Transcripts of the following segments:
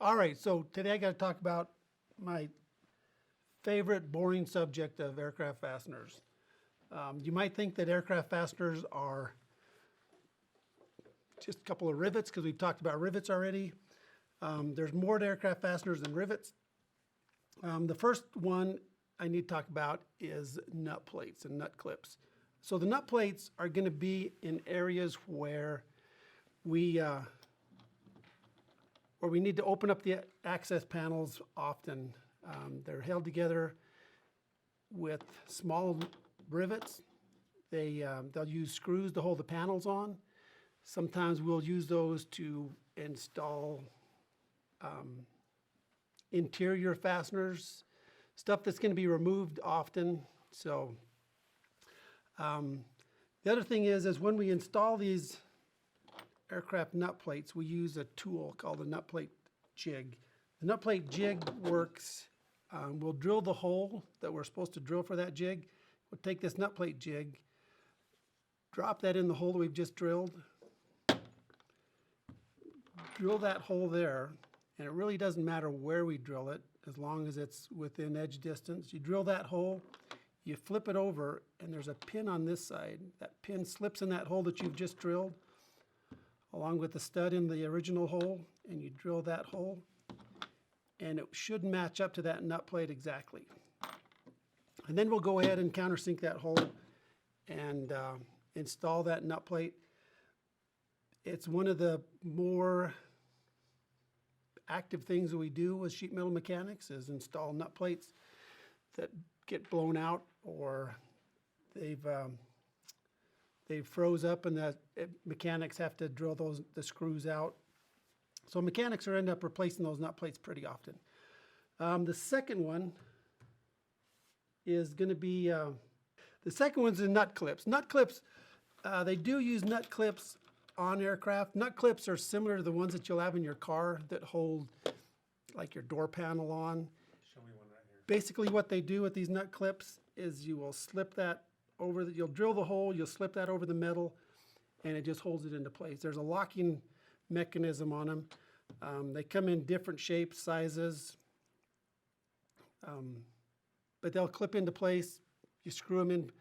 All right, so today I got to talk about my favorite boring subject of aircraft fasteners. You might think that aircraft fasteners are just a couple of rivets because we've talked about rivets already. There's more to aircraft fasteners than rivets. The first one I need to talk about is nut plates and nut clips. So the nut plates are going to be in areas where we need to open up the access panels often. They're held together with small rivets. They'll use screws to hold the panels on. Sometimes we'll use those to install interior fasteners, stuff that's going to be removed often. So the other thing is when we install these aircraft nut plates, we use a tool called a nut plate jig. The nut plate jig works, we'll drill the hole that we're supposed to drill for that jig. We'll take this nut plate jig, drop that in the hole that we've just drilled, drill that hole there, and it really doesn't matter where we drill it as long as it's within edge distance. You drill that hole, you flip it over, and there's a pin on this side. That pin slips in that hole that you've just drilled, along with the stud in the original hole, and you drill that hole, and it should match up to that nut plate exactly. And then we'll go ahead and countersink that hole and install that nut plate. It's one of the more active things that we do with sheet metal mechanics is install nut plates that get blown out or they've froze up and the mechanics have to drill the screws out. So mechanics are end up replacing those nut plates pretty often. The second one is going to be, the second one's the nut clips. Nut clips, they do use nut clips on aircraft. Nut clips are similar to the ones that you'll have in your car that hold like your door panel on. Show me one right here. Basically what they do with these nut clips is you will slip that over, you'll drill the hole, you'll slip that over the metal, and it just holds it into place. There's a locking mechanism on them. They come in different shapes, sizes, but they'll clip into place. You screw them in,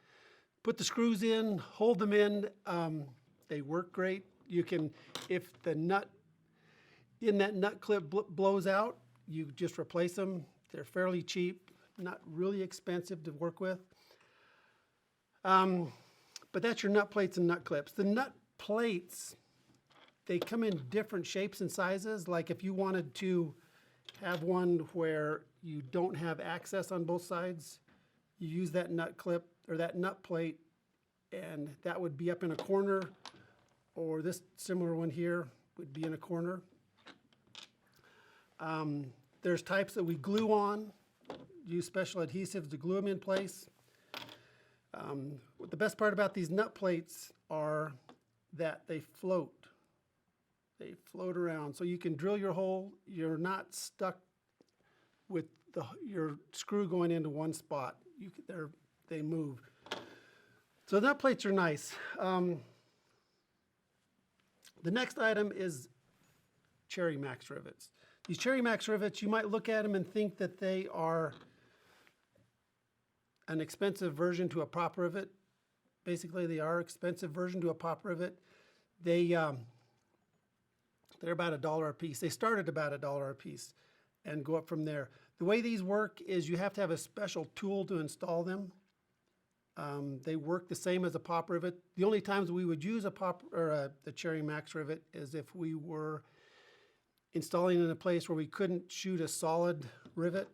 put the screws in, hold them in. They work great. You can, if the nut in that nut clip blows out, you just replace them. They're fairly cheap, not really expensive to work with. But that's your nut plates and nut clips. The nut plates, they come in different shapes and sizes. Like if you wanted to have one where you don't have access on both sides, you use that nut clip or that nut plate, and that would be up in a corner, or this similar one here would be in a corner. There's types that we glue on, use special adhesives to glue them in place. The best part about these nut plates are that they float. They float around. So you can drill your hole. You're not stuck with your screw going into one spot. They move. So nut plates are nice. The next item is Cherry Max rivets. These Cherry Max rivets, you might look at them and think that they are an expensive version to a pop rivet. Basically, they are expensive version to a pop rivet. They're about $1 a piece. They start at about $1 a piece and go up from there. The way these work is you have to have a special tool to install them. They work the same as a pop rivet. The only times we would use the Cherry Max rivet is if we were installing in a place where we couldn't shoot a solid rivet.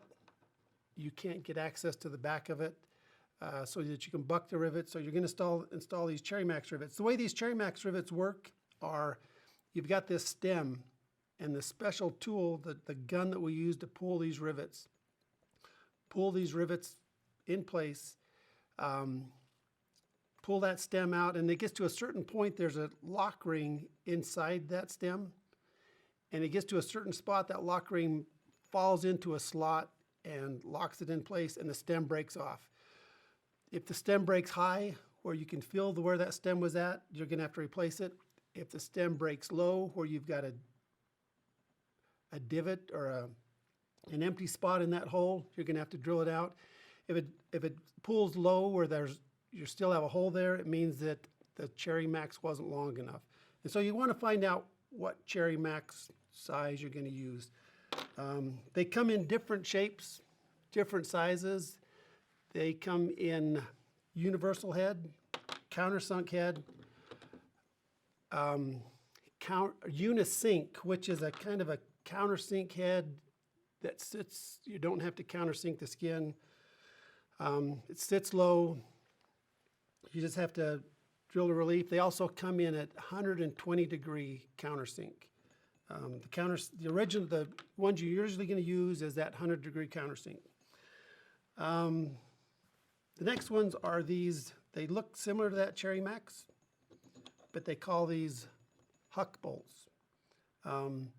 You can't get access to the back of it so that you can buck the rivet. So you're going to install these Cherry Max rivets. The way these Cherry Max rivets work are you've got this stem and the special tool, the gun that we use to pull these rivets in place. Pull that stem out, and it gets to a certain point. There's a lock ring inside that stem, and it gets to a certain spot. That lock ring falls into a slot and locks it in place, and the stem breaks off. If the stem breaks high, where you can feel where that stem was at, you're going to have to replace it. If the stem breaks low, where you've got a divot or an empty spot in that hole, you're going to have to drill it out. If it pulls low where you still have a hole there, it means that the Cherry Max wasn't long enough. And so you want to find out what Cherry Max size you're going to use. They come in different shapes, different sizes. They come in universal head, countersunk head, unisync, which is a kind of a countersink head that sits, you don't have to countersink the skin. It sits low. You just have to drill the relief. They also come in at 120 degree countersink. The ones you're usually going to use is that 100 degree countersink. The next ones are these. They look similar to that Cherry Max, but they call these huck bolts. You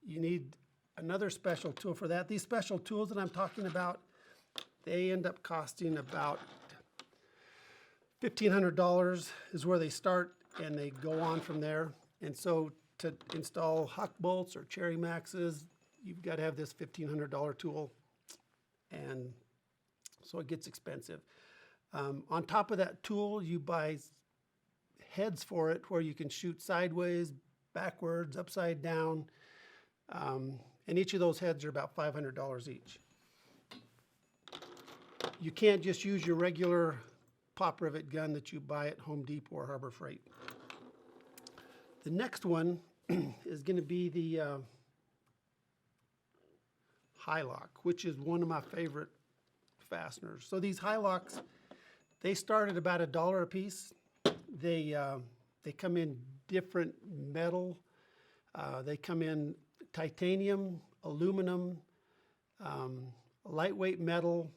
need another special tool for that. These special tools that I'm talking about, they end up costing about $1,500 is where they start, and they go on from there. And so to install huck bolts or Cherry Maxes, you've got to have this $1,500 tool, and so it gets expensive. On top of that tool, you buy heads for it where you can shoot sideways, backwards, upside down, and each of those heads are about $500 each. You can't just use your regular pop rivet gun that you buy at Home Depot or Harbor Freight. The next one is going to be the high lock, which is one of my favorite fasteners. So these high locks, they start at about $1 a piece. They come in different metal. They come in titanium, aluminum, lightweight metal.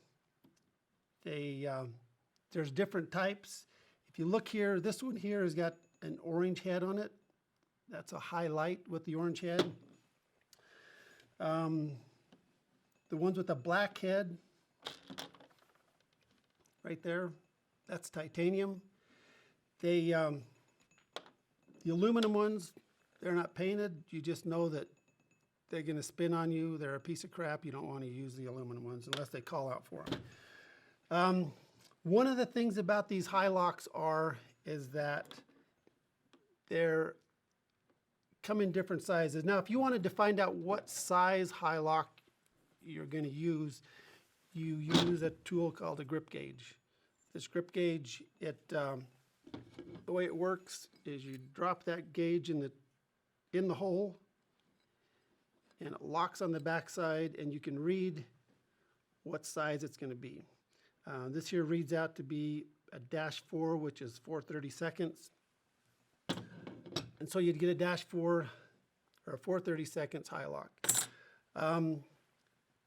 There's different types. If you look here, this one here has got an orange head on it. That's a highlight with the orange head. The ones with the black head, right there, that's titanium. The aluminum ones, they're not painted. You just know that they're going to spin on you. They're a piece of crap. You don't want to use the aluminum ones unless they call out for them. One of the things about these high locks is that they're come in different sizes. Now, if you wanted to find out what size high lock you're going to use, you use a tool called a grip gauge. This grip gauge, the way it works is you drop that gauge in the hole, and it locks on the back side, and you can read what size it's going to be. This here reads out to be a -4, which is 4/32. And so you'd get a -4 or a 4/32 high lock.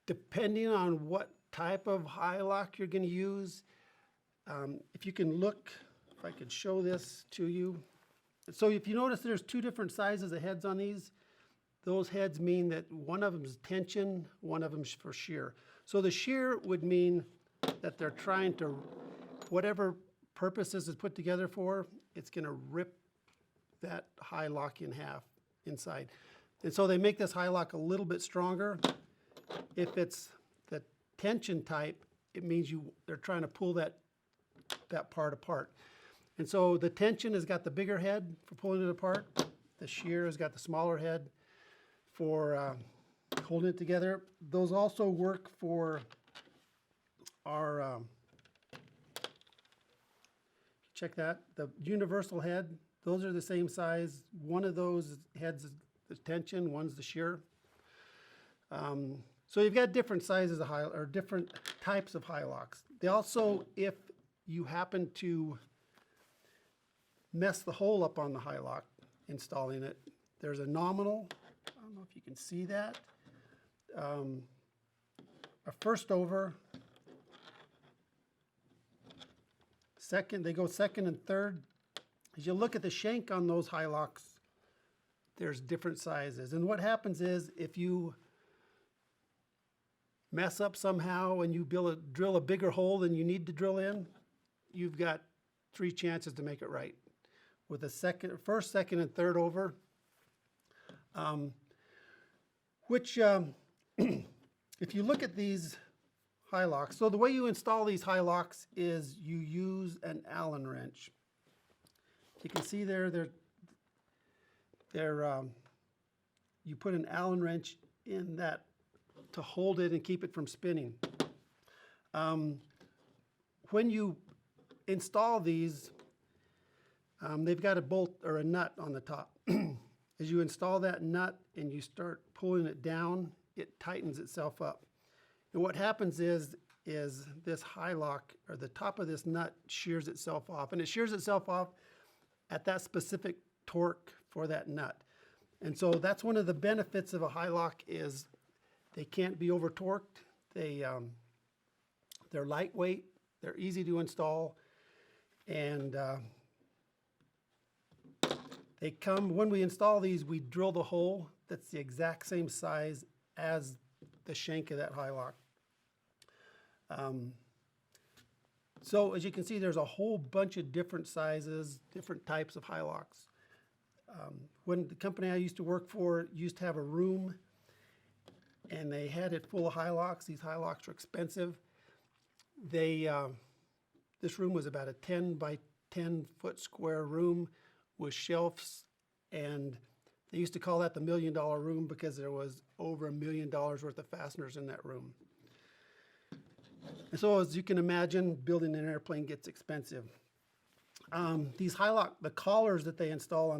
Depending on what type of high lock you're going to use, if you can look, if I could show this to you. So if you notice there's two different sizes of heads on these, those heads mean that one of them is tension, one of them is for shear. So the shear would mean that they're trying to, whatever purpose this is put together for, it's going to rip that high lock in half inside. And so they make this high lock a little bit stronger. If it's the tension type, it means they're trying to pull that part apart. And so the tension has got the bigger head for pulling it apart. The shear has got the smaller head for holding it together. Those also work for our, check that, the universal head. Those are the same size. One of those heads is the tension, one's the shear. So you've got different sizes of different types of high locks. They also, if you happen to mess the hole up on the high lock installing it, there's a nominal. I don't know if you can see that. A first over, second, they go second and third. As you look at the shank on those high locks, there's different sizes. And what happens is if you mess up somehow and you drill a bigger hole than you need to drill in, you've got 3 chances to make it right. With a first, second, and third over, which if you look at these high locks, so the way you install these high locks is you use an Allen wrench. You can see there, you put an Allen wrench in that to hold it and keep it from spinning. When you install these, they've got a bolt or a nut on the top. As you install that nut and you start pulling it down, it tightens itself up. And what happens is this high lock, or the top of this nut, shears itself off. And it shears itself off at that specific torque for that nut. And so that's one of the benefits of a high lock, is they can't be over torqued. They're lightweight, they're easy to install, and they come, when we install these, we drill the hole that's the exact same size as the shank of that high lock. So as you can see, there's a whole bunch of different sizes, different types of high locks. When the company I used to work for used to have a room, and they had it full of high locks. These high locks were expensive. This room was about a 10 by 10 foot square room with shelves, and they used to call that the $1 million room because there was over $1 million worth of fasteners in that room. And so as you can imagine, building an airplane gets expensive. These high lock, the collars that they install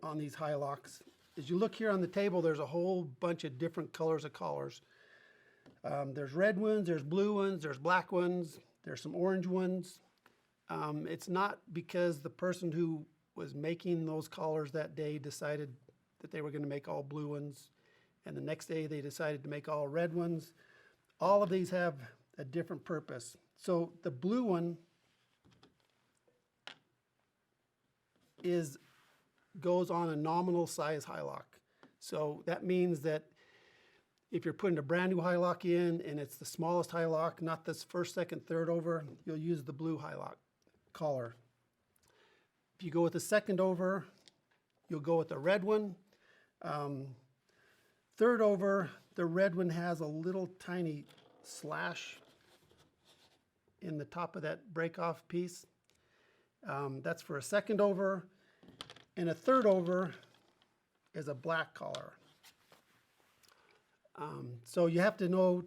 on these high locks, as you look here on the table, there's a whole bunch of different colors of collars. There's red ones, there's blue ones, there's black ones, there's some orange ones. It's not because the person who was making those collars that day decided that they were going to make all blue ones, and the next day they decided to make all red ones. All of these have a different purpose. So the blue one goes on a nominal size high lock. So that means that if you're putting a brand new high lock in and it's the smallest high lock, not this first, second, third over, you'll use the blue high lock collar. If you go with the second over, you'll go with the red one. Third over, the red one has a little tiny slash in the top of that break-off piece. That's for a second over. And a third over is a black collar. So you have to know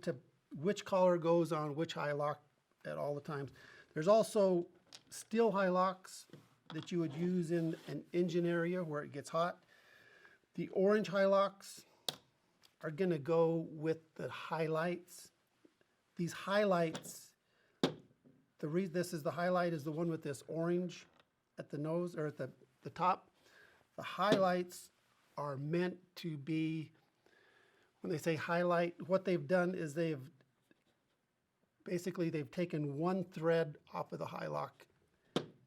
which collar goes on which high lock at all the times. There's also steel high locks that you would use in an engine area where it gets hot. The orange high locks are going to go with the highlights. These highlights, the reason this is the highlight is the one with this orange at the nose, or at the top. The highlights are meant to be, when they say highlight, what they've done is they've taken one thread off of the high lock,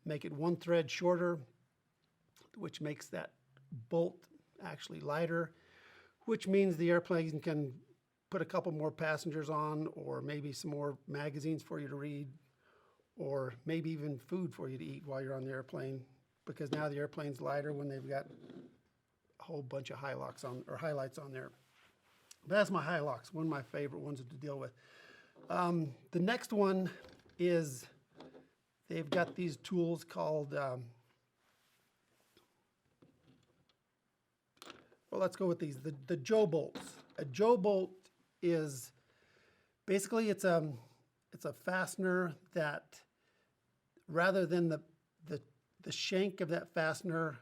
make it one thread shorter, which makes that bolt actually lighter, which means the airplane can put a couple more passengers on, or maybe some more magazines for you to read, or maybe even food for you to eat while you're on the airplane, because now the airplane's lighter when they've got a whole bunch of high locks on, or highlights on there. But that's my high locks, one of my favorite ones to deal with. The next one is, they've got these tools called, well, let's go with these, the Joe bolts. A Joe bolt is basically, it's a fastener that, rather than the shank of that fastener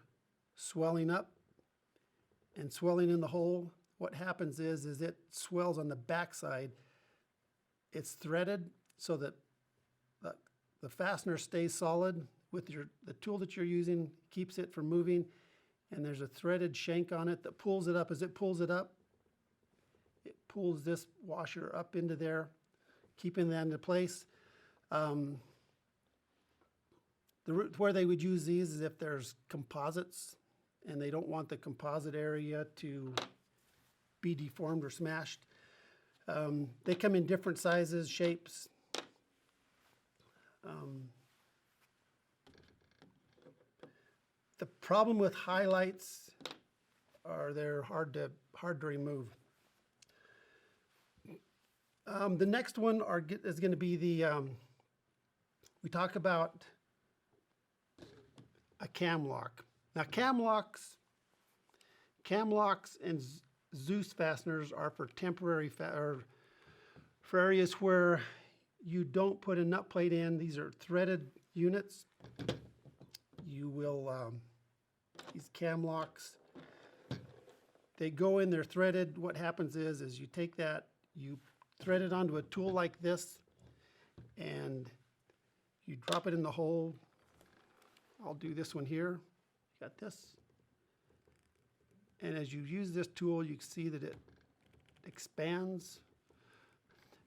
swelling up and swelling in the hole, what happens is it swells on the backside. It's threaded so that the fastener stays solid with the tool that you're using, keeps it from moving, and there's a threaded shank on it that pulls it up. As it pulls it up, it pulls this washer up into there, keeping that into place. Where they would use these is if there's composites and they don't want the composite area to be deformed or smashed. They come in different sizes, shapes. The problem with highlights are they're hard to remove. The next one is going to be we talk about a cam lock. Now cam locks and Zeus fasteners are for temporary, or for areas where you don't put a nut plate in. These are threaded units. You will, these cam locks, they go in, they're threaded. What happens is you take that, you thread it onto a tool like this, and you drop it in the hole. I'll do this one here. Got this. And as you use this tool, you can see that it expands,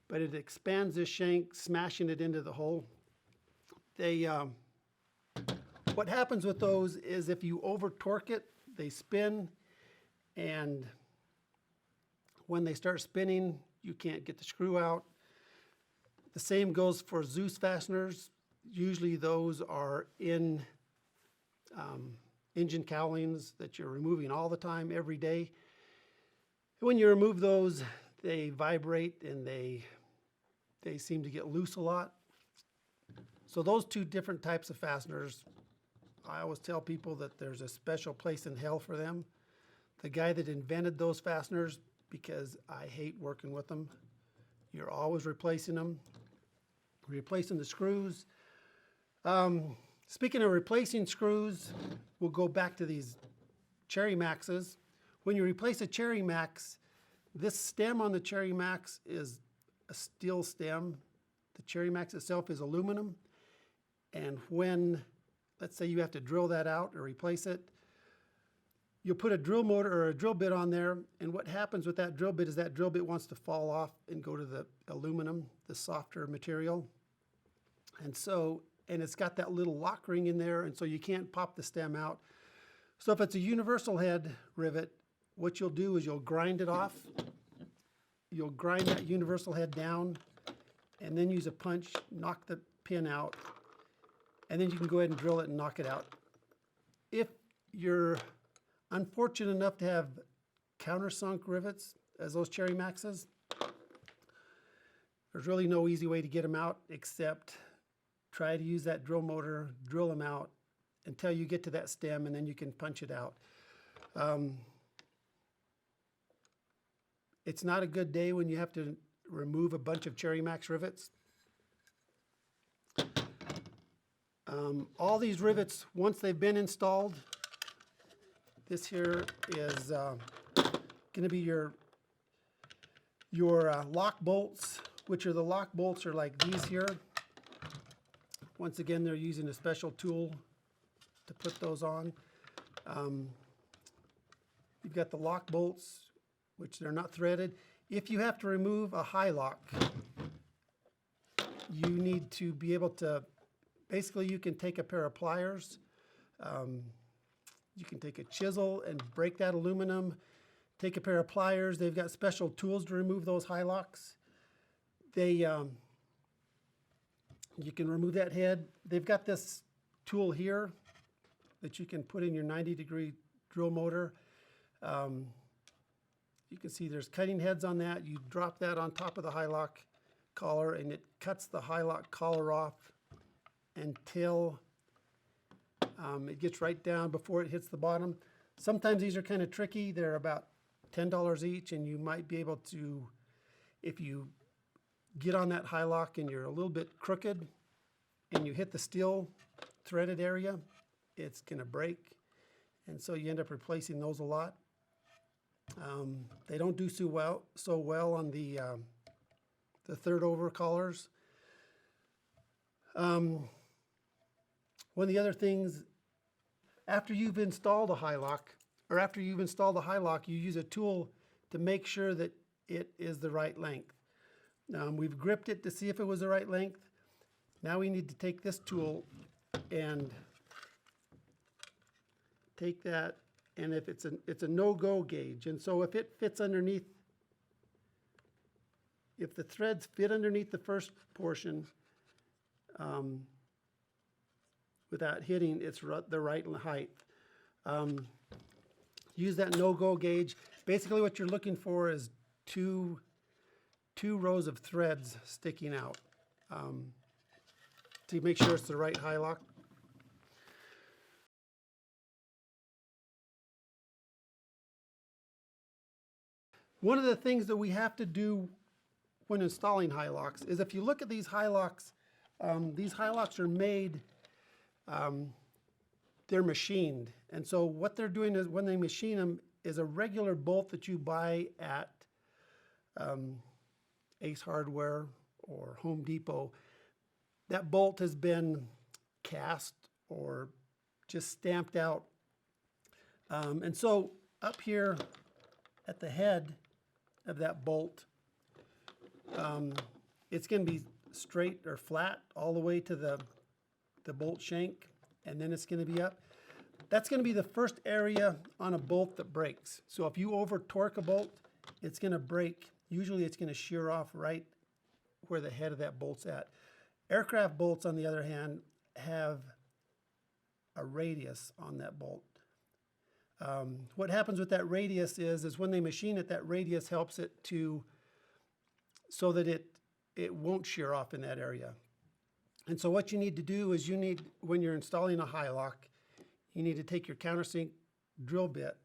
but it expands this shank, smashing it into the hole. What happens with those is if you over torque it, they spin, and when they start spinning, you can't get the screw out. The same goes for Zeus fasteners. Usually those are in engine cowlings that you're removing all the time, every day. When you remove those, they vibrate and they seem to get loose a lot. So those two different types of fasteners, I always tell people that there's a special place in hell for them. The guy that invented those fasteners, because I hate working with them. You're always replacing them, replacing the screws. Speaking of replacing screws, we'll go back to these Cherry Maxes. When you replace a Cherry Max, this stem on the Cherry Max is a steel stem. The Cherry Max itself is aluminum. And when, let's say you have to drill that out or replace it, you'll put a drill motor or a drill bit on there, and what happens with that drill bit is that drill bit wants to fall off and go to the aluminum, the softer material. And it's got that little lock ring in there, and so you can't pop the stem out. So if it's a universal head rivet, what you'll do is you'll grind it off. You'll grind that universal head down, and then use a punch, knock the pin out, and then you can go ahead and drill it and knock it out. If you're unfortunate enough to have countersunk rivets, as those Cherry Maxes, there's really no easy way to get them out except try to use that drill motor, drill them out until you get to that stem, and then you can punch it out. It's not a good day when you have to remove a bunch of Cherry Max rivets. All these rivets, once they've been installed, this here is going to be your lock bolts, which are the lock bolts are like these here. Once again, they're using a special tool to put those on. You've got the lock bolts, which they're not threaded. If you have to remove a high lock, you need to be able to, basically you can take a pair of pliers, you can take a chisel and break that aluminum, take a pair of pliers. They've got special tools to remove those high locks. You can remove that head. They've got this tool here that you can put in your 90-degree drill motor. You can see there's cutting heads on that. You drop that on top of the high lock collar, and it cuts the high lock collar off until it gets right down before it hits the bottom. Sometimes these are kind of tricky. They're about $10 each, and you might be able to, if you get on that high lock and you're a little bit crooked and you hit the steel threaded area, it's going to break. And so you end up replacing those a lot. They don't do so well on the third over collars. One of the other things, after you've installed a high lock, you use a tool to make sure that it is the right length. We've gripped it to see if it was the right length. Now we need to take this tool and take that, and if it's a no-go gauge, and so if it fits underneath, if the threads fit underneath the first portion without hitting, it's the right height. Use that no-go gauge. Basically what you're looking for is two 2 rows of threads sticking out to make sure it's the right high lock. One of the things that we have to do when installing high locks is, if you look at these high locks are made, they're machined. And so what they're doing is, when they machine them, is a regular bolt that you buy at Ace Hardware or Home Depot. That bolt has been cast or just stamped out. And so up here at the head of that bolt, it's going to be straight or flat all the way to the bolt shank, and then it's going to be up. That's going to be the first area on a bolt that breaks. So if you over torque a bolt, it's going to break. Usually it's going to shear off right where the head of that bolt's at. Aircraft bolts, on the other hand, have a radius on that bolt. What happens with that radius is when they machine it, that radius helps it so that it won't shear off in that area. And so what you need to do is, when you're installing a high lock, you need to take your countersink drill bit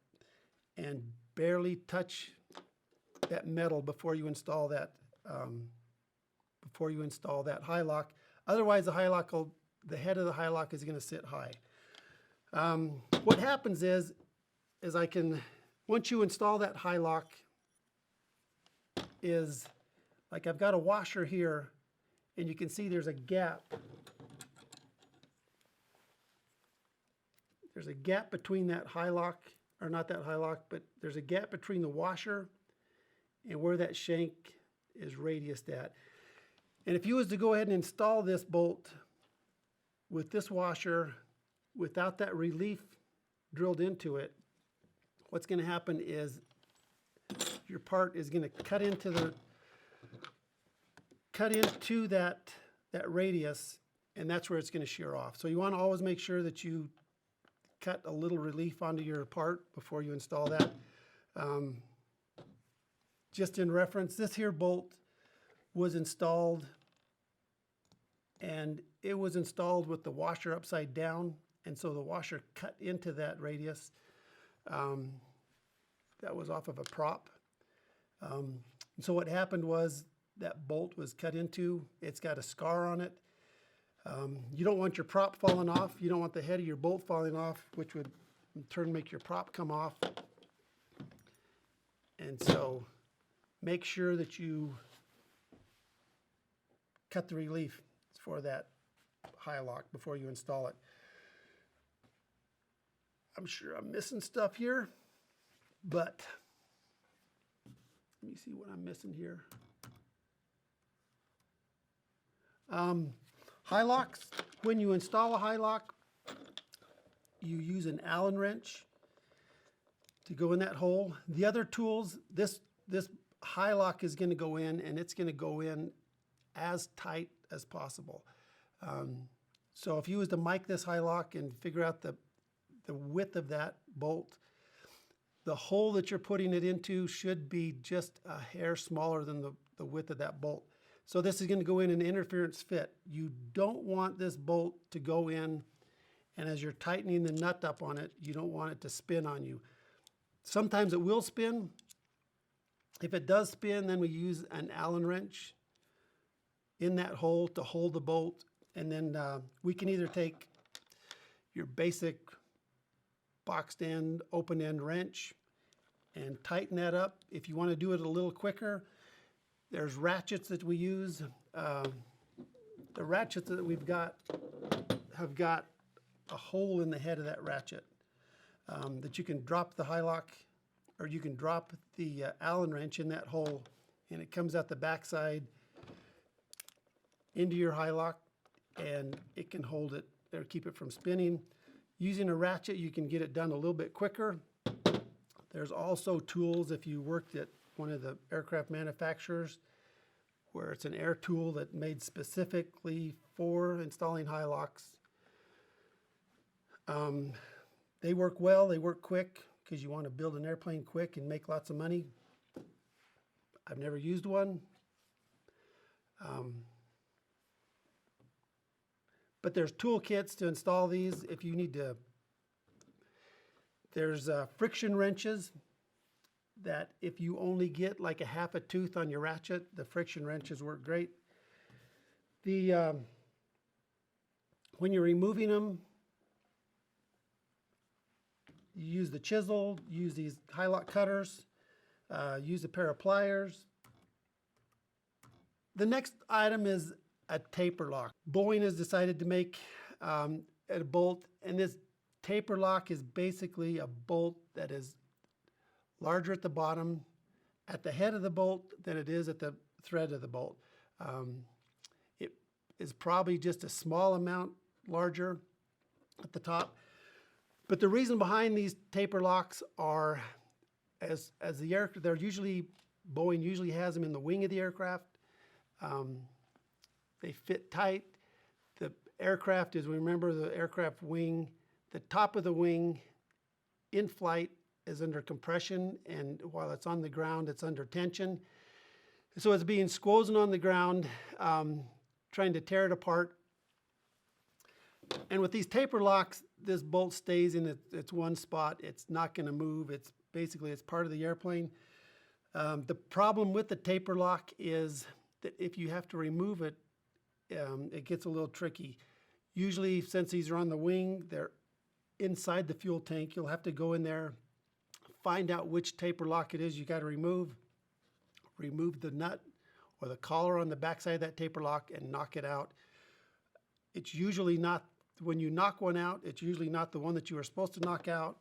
and barely touch that metal before you install that high lock. Otherwise, the head of the high lock is going to sit high. What happens is once you install that high lock, is like, I've got a washer here, and you can see there's a gap. There's a gap between that high lock, or not that high lock, but there's a gap between the washer and where that shank is radiused at. And if you was to go ahead and install this bolt with this washer without that relief drilled into it, what's going to happen is your part is going to cut into that radius, and that's where it's going to shear off. So you want to always make sure that you cut a little relief onto your part before you install that. Just in reference, this here bolt was installed, and it was installed with the washer upside down, and so the washer cut into that radius. That was off of a prop. So what happened was, that bolt was cut into, it's got a scar on it. You don't want your prop falling off. You don't want the head of your bolt falling off, which would in turn make your prop come off. And so make sure that you cut the relief for that high lock before you install it. I'm sure I'm missing stuff here, but let me see what I'm missing here. High locks, when you install a high lock, you use an Allen wrench to go in that hole. The other tools, this high lock is going to go in, and it's going to go in as tight as possible. So if you was to mic this high lock and figure out the width of that bolt, the hole that you're putting it into should be just a hair smaller than the width of that bolt. So this is going to go in an interference fit. You don't want this bolt to go in, and as you're tightening the nut up on it, you don't want it to spin on you. Sometimes it will spin. If it does spin, then we use an Allen wrench in that hole to hold the bolt, and then we can either take your basic boxed end, open end wrench and tighten that up. If you want to do it a little quicker, there's ratchets that we use. The ratchets that we've got have got a hole in the head of that ratchet that you can drop the high lock, or you can drop the Allen wrench in that hole, and it comes out the backside into your high lock, and it can hold it or keep it from spinning. Using a ratchet, you can get it done a little bit quicker. There's also tools, if you worked at one of the aircraft manufacturers, where it's an air tool that made specifically for installing high locks. They work well, they work quick, because you want to build an airplane quick and make lots of money. I've never used one. But there's toolkits to install these if you need to. There's friction wrenches that if you only get like a half a tooth on your ratchet, the friction wrenches work great. When you're removing them, you use the chisel, use these high lock cutters, use a pair of pliers. The next item is a taper lock. Boeing has decided to make a bolt, and this taper lock is basically a bolt that is larger at the bottom, at the head of the bolt, than it is at the thread of the bolt. It is probably just a small amount larger at the top. But the reason behind these taper locks are, as the aircraft, Boeing usually has them in the wing of the aircraft. They fit tight. The aircraft is, remember, the aircraft wing, the top of the wing in flight is under compression, and while it's on the ground, it's under tension. So it's being squozen on the ground, trying to tear it apart. And with these taper locks, this bolt stays in its one spot. It's not going to move. It's part of the airplane. The problem with the taper lock is that if you have to remove it, it gets a little tricky. Usually, since these are on the wing, they're inside the fuel tank. You'll have to go in there, find out which taper lock it is you got to remove the nut or the collar on the backside of that taper lock and knock it out. It's usually not, when you knock one out, it's usually not the one that you were supposed to knock out.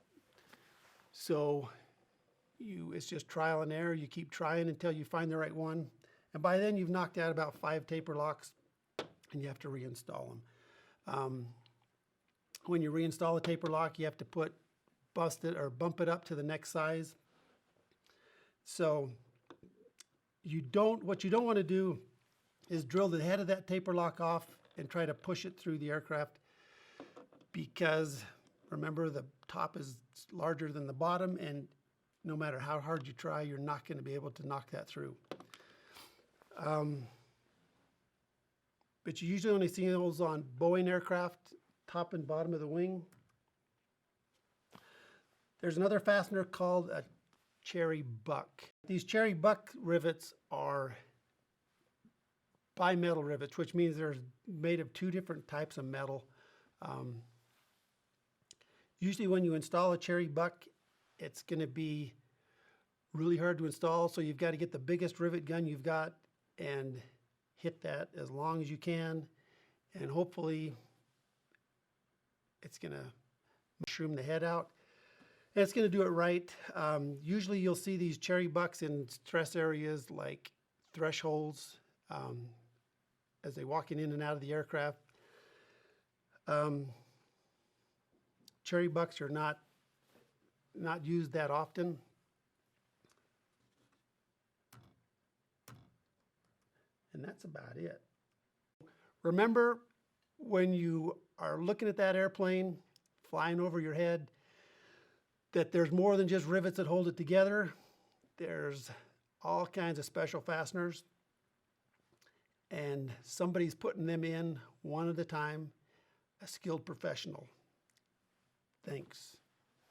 So it's just trial and error. You keep trying until you find the right one. And by then you've knocked out about 5 taper locks and you have to reinstall them. When you reinstall a taper lock, you have to bump it up to the next size. So what you don't want to do is drill the head of that taper lock off and try to push it through the aircraft, because remember, the top is larger than the bottom, and no matter how hard you try, you're not going to be able to knock that through. But you usually only see those on Boeing aircraft, top and bottom of the wing. There's another fastener called a cherry buck. These cherry buck rivets are bimetal rivets, which means they're made of 2 different types of metal. Usually when you install a cherry buck, it's going to be really hard to install, so you've got to get the biggest rivet gun you've got and hit that as long as you can, and hopefully it's going to mushroom the head out. And it's going to do it right. Usually you'll see these cherry bucks in stress areas like thresholds, as they walking in and out of the aircraft. Cherry bucks are not used that often. And that's about it. Remember, when you are looking at that airplane flying over your head, that there's more than just rivets that hold it together. There's all kinds of special fasteners, and somebody's putting them in one at a time, a skilled professional. Thanks.